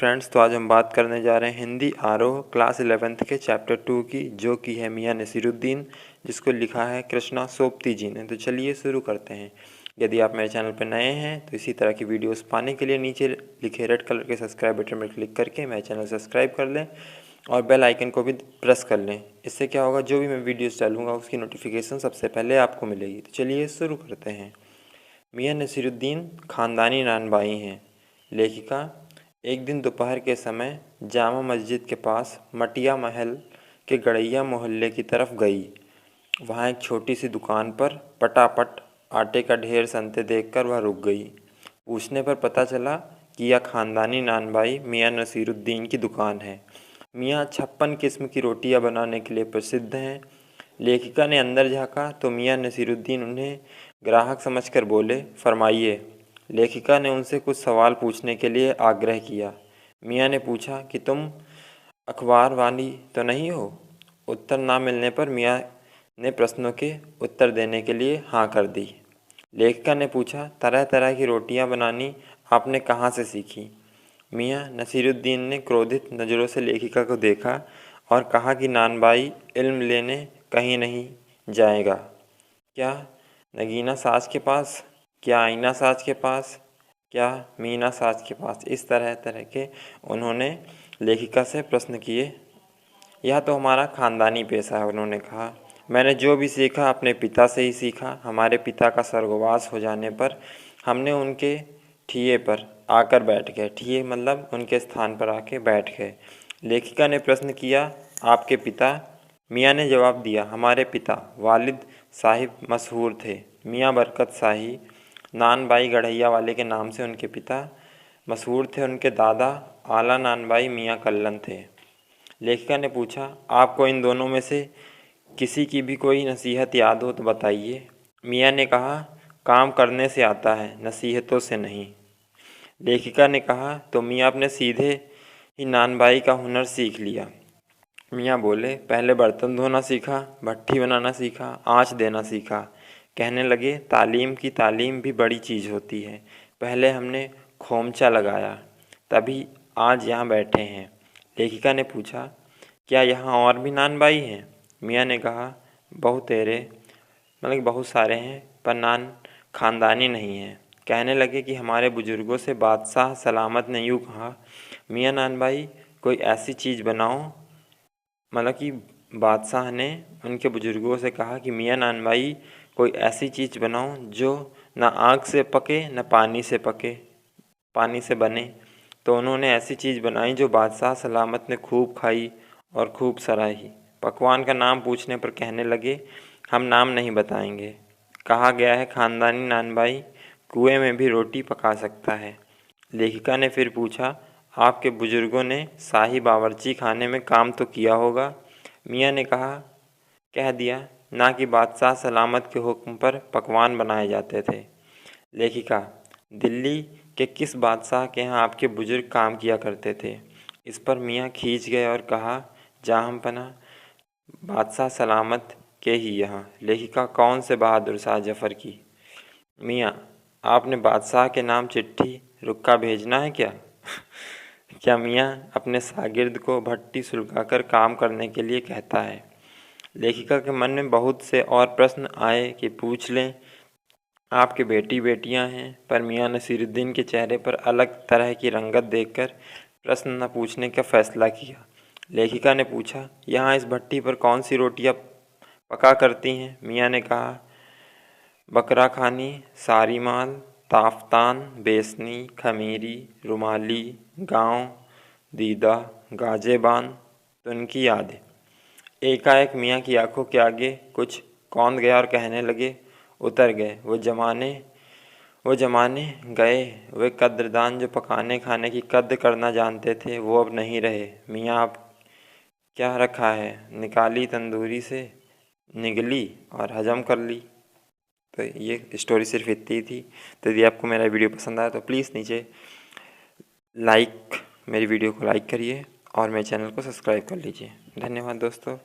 Friends, तो आज हम बात करने जा रहे हैं हिंदी आरोह क्लास 11th के चैप्टर 2 की, जो कि है मियां नसीरुद्दीन, जिसको लिखा है कृष्णा सोबती जी ने। तो चलिए शुरू करते हैं। यदि आप मेरे चैनल पर नए हैं तो इसी तरह की वीडियोस पाने के लिए नीचे लिखे रेड कलर के सब्सक्राइब बटन पर क्लिक करके मेरे चैनल सब्सक्राइब कर लें और बेल आइकन को भी प्रेस कर लें। इससे क्या होगा, जो भी मैं वीडियोज़ डालूँगा उसकी नोटिफिकेशन सबसे पहले आपको मिलेगी। तो चलिए शुरू करते हैं। मियां नसीरुद्दीन ख़ानदानी नानबाई हैं। लेखिका एक दिन दोपहर के समय जामा मस्जिद के पास मटिया महल के गड़ैया मोहल्ले की तरफ गई। वहाँ एक छोटी सी दुकान पर पटापट आटे का ढेर सनते देखकर वह रुक गई। पूछने पर पता चला कि यह ख़ानदानी नानबाई मियां नसीरुद्दीन की दुकान है। मियां 56 किस्म की रोटियां बनाने के लिए प्रसिद्ध हैं। लेखिका ने अंदर झाँका तो मियां नसीरुद्दीन उन्हें ग्राहक समझकर बोले, फरमाइए। लेखिका ने उनसे कुछ सवाल पूछने के लिए आग्रह किया। मियां ने पूछा कि तुम अखबार वाली तो नहीं हो? उत्तर ना मिलने पर मियां ने प्रश्नों के उत्तर देने के लिए हाँ कर दी। लेखिका ने पूछा, तरह तरह की रोटियां बनानी आपने कहाँ से सीखी? मियां नसीरुद्दीन ने क्रोधित नज़रों से लेखिका को देखा और कहा कि नानबाई इल्म लेने कहीं नहीं जाएगा। क्या नगीना साज के पास? क्या आईना साज के पास? क्या मीना साज के पास? इस तरह तरह के उन्होंने लेखिका से प्रश्न किए। यह तो हमारा ख़ानदानी पेशा है, उन्होंने कहा। मैंने जो भी सीखा अपने पिता से ही सीखा। हमारे पिता का स्वर्गवास हो जाने पर हमने उनके ठिये पर आकर बैठ गए। ठिये मतलब उनके स्थान पर आके बैठ गए। लेखिका ने प्रश्न किया, आपके पिता? मियां ने जवाब दिया, हमारे पिता वालिद साहिब मशहूर थे। मियां बरकत शाही नानबाई गढ़ैया वाले के नाम से उनके पिता मशहूर थे। उनके दादा आला नानबाई मियां कल्लन थे। लेखिका ने पूछा, आपको इन दोनों में से किसी की भी कोई नसीहत याद हो तो बताइए। मियां ने कहा, काम करने से आता है, नसीहतों से नहीं। लेखिका ने कहा, तो मियां आपने सीधे ही नानबाई का हुनर सीख लिया? मियां बोले, पहले बर्तन धोना सीखा, भट्ठी बनाना सीखा, आँच देना सीखा। कहने लगे, तालीम की तालीम भी बड़ी चीज़ होती है। पहले हमने खोमचा लगाया, तभी आज यहाँ बैठे हैं। लेखिका ने पूछा, क्या यहाँ और भी नानबाई हैं? मियां ने कहा, बहुत तेरे मतलब बहुत सारे हैं, पर नान ख़ानदानी नहीं है। कहने लगे कि हमारे बुज़ुर्गों से बादशाह सलामत ने यूँ कहा, मियां नानबाई कोई ऐसी चीज़ बनाओ। मतलब कि बादशाह ने उनके बुज़ुर्गों से कहा कि मियां नानबाई कोई ऐसी चीज़ बनाओ जो ना आग से पके न पानी से बने। तो उन्होंने ऐसी चीज़ बनाई जो बादशाह सलामत ने खूब खाई और खूब सराही। पकवान का नाम पूछने पर कहने लगे, हम नाम नहीं बताएंगे। कहा गया है ख़ानदानी नानबाई कुएं में भी रोटी पका सकता है। लेखिका ने फिर पूछा, आपके बुज़ुर्गों ने शाही बावर्ची खाने में काम तो किया होगा? मियां ने कह दिया, ना कि बादशाह सलामत के हुक्म पर पकवान बनाए जाते थे। लेखिका, दिल्ली के किस बादशाह के यहाँ आपके बुज़ुर्ग काम किया करते थे? इस पर मियां खींच गए और कहा, जहाँ पना बादशाह सलामत के ही यहाँ। लेखिका, कौन से बहादुर शाह जफ़र की? मियां, आपने बादशाह के नाम चिट्ठी रुक्का भेजना है क्या? क्या मियां अपने शागिर्द को भट्टी सुलगाकर काम करने के लिए कहता है? लेखिका के मन में बहुत से और प्रश्न आए कि पूछ लें। आपके बेटी बेटियां हैं, पर मियां नसीरुद्दीन के चेहरे पर अलग तरह की रंगत देखकर प्रश्न न पूछने का फैसला किया। लेखिका ने पूछा, यहाँ इस भट्टी पर कौन सी रोटियां पका करती हैं? मियां ने कहा, बकरा खानी, सारी माल, ताफ्तान, बेसनी, खमीरी, रुमाली, गांव, दीदा, गाजेबान, तुनकी यादें। एकाएक मियां की आंखों के आगे कुछ कौंध गया और कहने लगे, उतर गए वो जमाने गए। वे कद्रदान जो पकाने खाने की कद्र करना जानते थे वो अब नहीं रहे। मियां, आप क्या रखा है? निकाली तंदूरी से, निगली और हजम कर ली। तो ये स्टोरी सिर्फ इतनी थी। तो यदि आपको मेरा वीडियो पसंद आया तो प्लीज़ नीचे मेरी वीडियो को लाइक करिए और मेरे चैनल को सब्सक्राइब कर लीजिए। धन्यवाद दोस्तों।